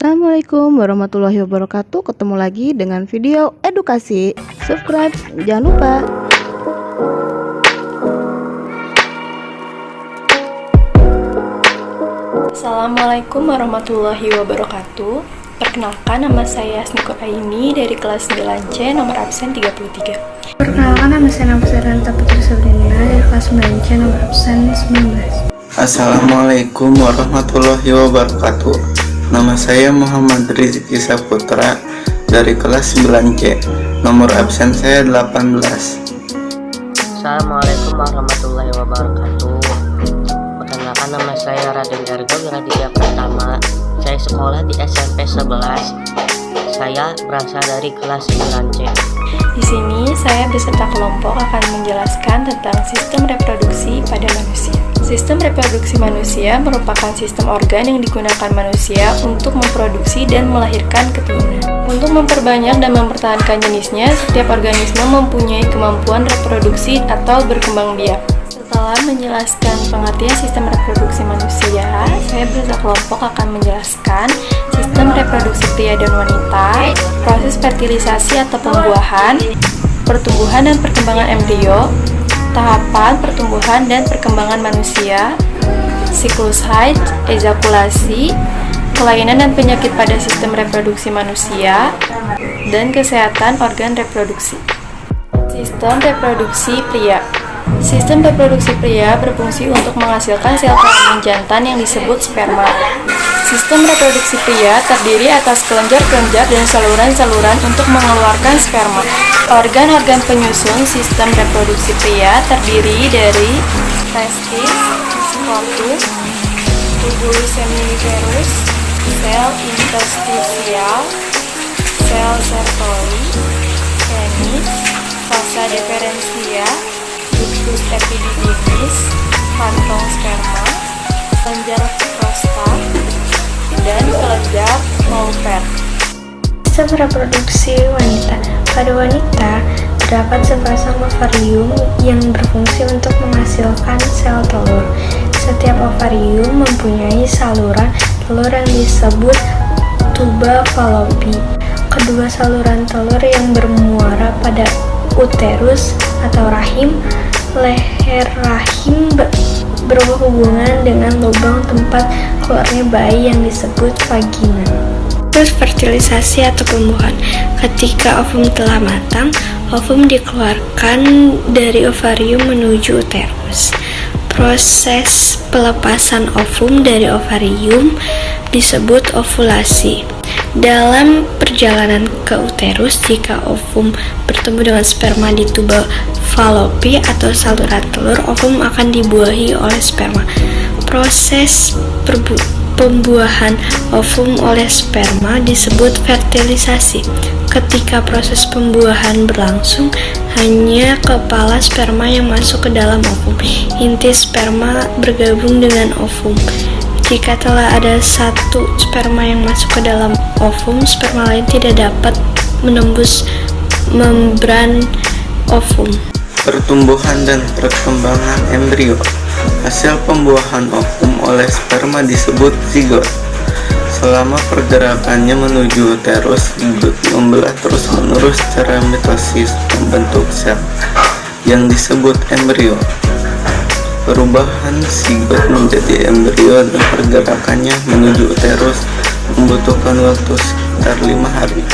Assalamualaikum warahmatullahi wabarakatuh. Ketemu lagi dengan video edukasi. Subscribe, jangan lupa. Assalamualaikum warahmatullahi wabarakatuh. Perkenalkan, nama saya Asniko Aini dari kelas 9C nomor absen 33. Perkenalkan, nama saya Nafsiranta Putri Sabrina dari kelas 9C nomor absen 19. Assalamualaikum warahmatullahi wabarakatuh. Nama saya Muhammad Rizky Saputra dari kelas 9C. Nomor absen saya 18. Assalamualaikum warahmatullahi wabarakatuh. Perkenalkan, nama saya Raden Ergo Wiraditya Pratama. Saya sekolah di SMP 11. Saya berasal dari kelas 9C. Di sini saya beserta kelompok akan menjelaskan tentang sistem reproduksi pada manusia. Sistem reproduksi manusia merupakan sistem organ yang digunakan manusia untuk memproduksi dan melahirkan keturunan. Untuk memperbanyak dan mempertahankan jenisnya, setiap organisme mempunyai kemampuan reproduksi atau berkembang biak. Setelah menjelaskan pengertian sistem reproduksi manusia, saya beserta kelompok akan menjelaskan sistem reproduksi pria dan wanita, proses fertilisasi atau pembuahan, pertumbuhan dan perkembangan embrio, tahapan pertumbuhan dan perkembangan manusia, siklus haid, ejakulasi, kelainan dan penyakit pada sistem reproduksi manusia, dan kesehatan organ reproduksi. Sistem reproduksi pria. Sistem reproduksi pria berfungsi untuk menghasilkan sel kelamin jantan yang disebut sperma. Sistem reproduksi pria terdiri atas kelenjar-kelenjar dan saluran-saluran untuk mengeluarkan sperma. Organ-organ penyusun sistem reproduksi pria terdiri dari testis, scrotum, tubulus seminiferus, sel interstisial, sel Sertoli, penis, fossa deferentia, ductus epididymis, kantong sperma, kelenjar prostat, dan kelenjar Mowper. Sistem reproduksi wanita. Pada wanita, terdapat sepasang ovarium yang berfungsi untuk menghasilkan sel telur. Setiap ovarium mempunyai saluran telur yang disebut tuba fallopi. Kedua saluran telur yang bermuara pada uterus atau rahim. Leher rahim berhubungan dengan lubang tempat keluarnya bayi yang disebut vagina. Terus fertilisasi atau pembuahan. Ketika ovum telah matang, ovum dikeluarkan dari ovarium menuju uterus. Proses pelepasan ovum dari ovarium disebut ovulasi. Dalam perjalanan ke uterus, jika ovum bertemu dengan sperma di tuba fallopi atau saluran telur, ovum akan dibuahi oleh sperma. Proses pembuahan ovum oleh sperma disebut fertilisasi. Ketika proses pembuahan berlangsung, hanya kepala sperma yang masuk ke dalam ovum. Inti sperma bergabung dengan ovum. Jika telah ada satu sperma yang masuk ke dalam ovum, sperma lain tidak dapat menembus membran ovum. Pertumbuhan dan perkembangan embrio. Hasil pembuahan ovum oleh sperma disebut zigot. Selama pergerakannya menuju uterus, zigot membelah terus-menerus secara mitosis membentuk sel yang disebut embrio. Perubahan zigot menjadi embrio dan pergerakannya menuju uterus membutuhkan waktu sekitar 5 hari.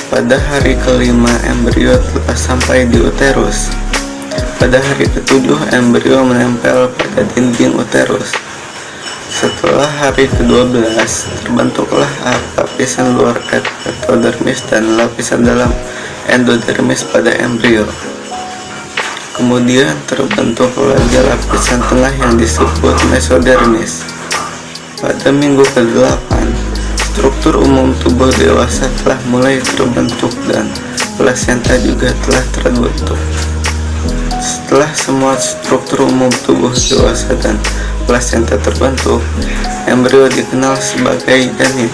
Pada hari kelima, embrio telah sampai di uterus. Pada hari ke-7, embrio menempel pada dinding uterus. Setelah hari ke-12, terbentuklah lapisan luar ectodermis dan lapisan dalam endodermis pada embrio. Kemudian terbentuk lagi lapisan tengah yang disebut mesodermis. Pada minggu ke-8, struktur umum tubuh dewasa telah mulai terbentuk dan plasenta juga telah terbentuk. Setelah semua struktur umum tubuh dewasa dan plasenta terbentuk, embrio dikenal sebagai janin.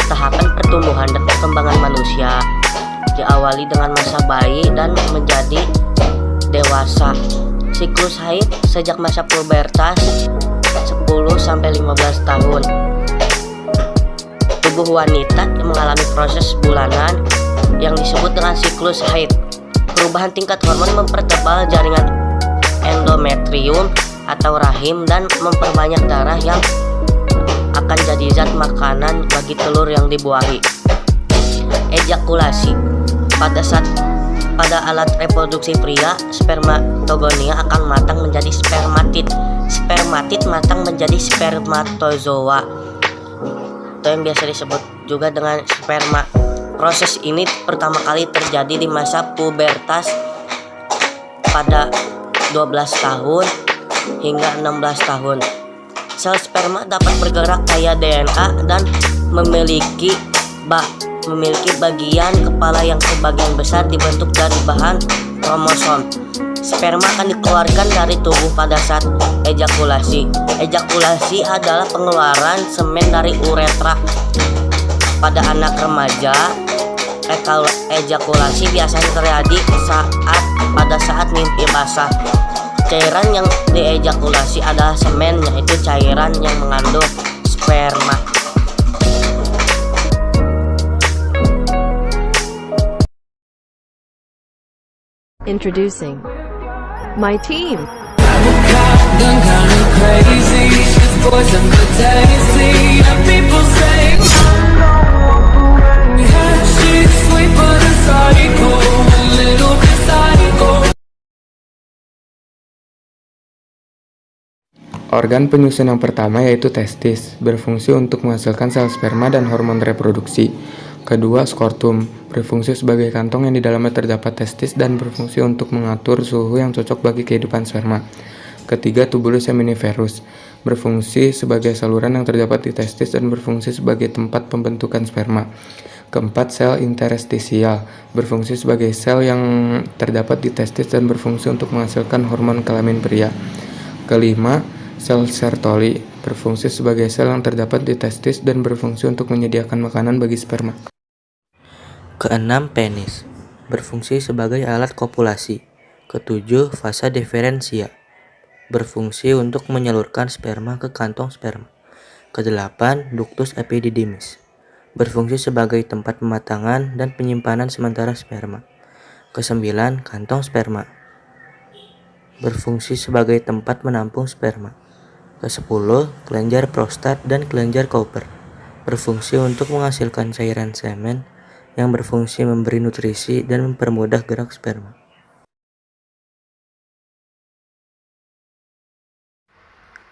Tahapan pertumbuhan dan perkembangan manusia diawali dengan masa bayi dan menjadi dewasa. Siklus haid sejak masa pubertas 10-15 tahun. tubuh wanita mengalami proses bulanan yang disebut dengan siklus haid. Perubahan tingkat hormon mempertebal jaringan endometrium atau rahim dan memperbanyak darah yang akan jadi zat makanan bagi telur yang dibuahi. Ejakulasi. Pada alat reproduksi pria, spermatogonia akan matang menjadi spermatid. Spermatid matang menjadi spermatozoa, atau yang biasa disebut juga dengan sperma. Proses ini pertama kali terjadi di masa pubertas pada 12 tahun hingga 16 tahun. Sel sperma dapat bergerak kayak DNA dan memiliki bagian kepala yang sebagian besar dibentuk dari bahan kromosom. Sperma akan dikeluarkan dari tubuh pada saat ejakulasi. Ejakulasi adalah pengeluaran semen dari uretra. Pada anak remaja, ejakulasi biasanya terjadi pada saat mimpi basah. Cairan yang diejakulasi adalah semen, yaitu cairan yang mengandung sperma. Introducing my team. Organ penyusun yang pertama yaitu testis, berfungsi untuk menghasilkan sel sperma dan hormon reproduksi. Kedua, skortum, berfungsi sebagai kantong yang di dalamnya terdapat testis dan berfungsi untuk mengatur suhu yang cocok bagi kehidupan sperma. Ketiga, tubulus seminiferus, berfungsi sebagai saluran yang terdapat di testis dan berfungsi sebagai tempat pembentukan sperma. Keempat, sel interstisial, berfungsi sebagai sel yang terdapat di testis dan berfungsi untuk menghasilkan hormon kelamin pria. Kelima, sel Sertoli, berfungsi sebagai sel yang terdapat di testis dan berfungsi untuk menyediakan makanan bagi sperma. Keenam, penis, berfungsi sebagai alat kopulasi. Ketujuh, fasa diferensia, berfungsi untuk menyalurkan sperma ke kantong sperma. Kedelapan, ductus epididymis, berfungsi sebagai tempat pematangan dan penyimpanan sementara sperma. Kesembilan, kantong sperma, berfungsi sebagai tempat menampung sperma. Ke-10, kelenjar prostat dan kelenjar Cowper, berfungsi untuk menghasilkan cairan semen yang berfungsi memberi nutrisi dan mempermudah gerak sperma.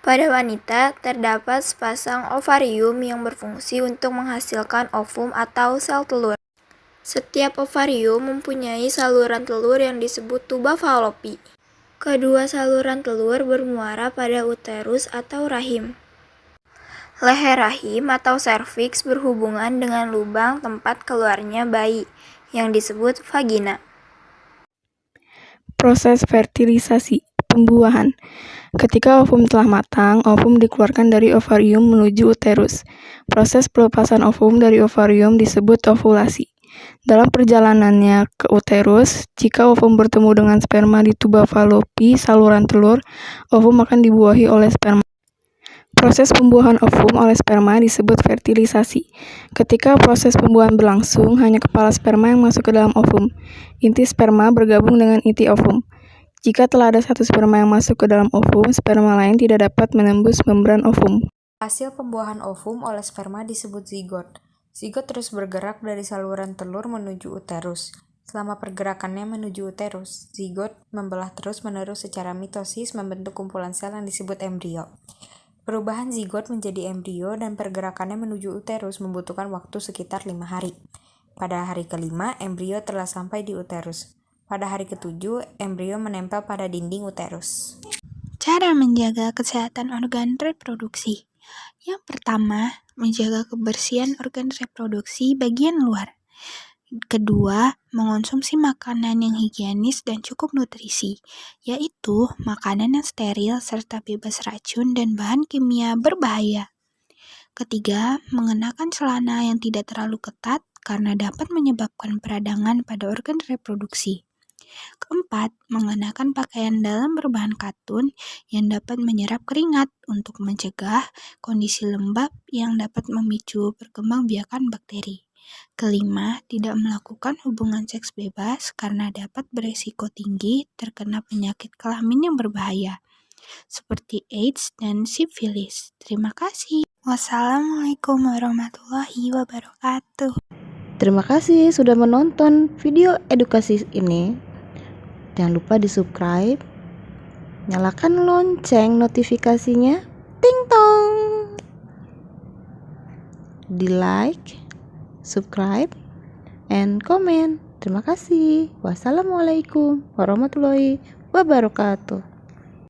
Pada wanita, terdapat sepasang ovarium yang berfungsi untuk menghasilkan ovum atau sel telur. Setiap ovarium mempunyai saluran telur yang disebut tuba falopi. Kedua saluran telur bermuara pada uterus atau rahim. Leher rahim atau serviks berhubungan dengan lubang tempat keluarnya bayi, yang disebut vagina. Proses fertilisasi, pembuahan. Ketika ovum telah matang, ovum dikeluarkan dari ovarium menuju uterus. Proses pelepasan ovum dari ovarium disebut ovulasi. Dalam perjalanannya ke uterus, jika ovum bertemu dengan sperma di tuba falopi, saluran telur, ovum akan dibuahi oleh sperma. Proses pembuahan ovum oleh sperma disebut fertilisasi. Ketika proses pembuahan berlangsung, hanya kepala sperma yang masuk ke dalam ovum. Inti sperma bergabung dengan inti ovum. Jika telah ada satu sperma yang masuk ke dalam ovum, sperma lain tidak dapat menembus membran ovum. Hasil pembuahan ovum oleh sperma disebut zigot. Zigot terus bergerak dari saluran telur menuju uterus. Selama pergerakannya menuju uterus, zigot membelah terus-menerus secara mitosis membentuk kumpulan sel yang disebut embrio. Perubahan zigot menjadi embrio dan pergerakannya menuju uterus membutuhkan waktu sekitar 5 hari. Pada hari kelima, embrio telah sampai di uterus. Pada hari ketujuh, embrio menempel pada dinding uterus. Cara menjaga kesehatan organ reproduksi. Yang pertama, menjaga kebersihan organ reproduksi bagian luar. Kedua, mengonsumsi makanan yang higienis dan cukup nutrisi, yaitu makanan yang steril serta bebas racun dan bahan kimia berbahaya. Ketiga, mengenakan celana yang tidak terlalu ketat karena dapat menyebabkan peradangan pada organ reproduksi. Keempat, mengenakan pakaian dalam berbahan katun yang dapat menyerap keringat untuk mencegah kondisi lembab yang dapat memicu perkembangbiakan bakteri. Kelima, tidak melakukan hubungan seks bebas karena dapat beresiko tinggi terkena penyakit kelamin yang berbahaya, seperti AIDS dan sifilis. Terima kasih. Wassalamualaikum warahmatullahi wabarakatuh. Terima kasih sudah menonton video edukasi ini. Jangan lupa di-subscribe, nyalakan lonceng notifikasinya, ting tong, di-like, subscribe, and comment. Terima kasih. Wassalamualaikum warahmatullahi wabarakatuh.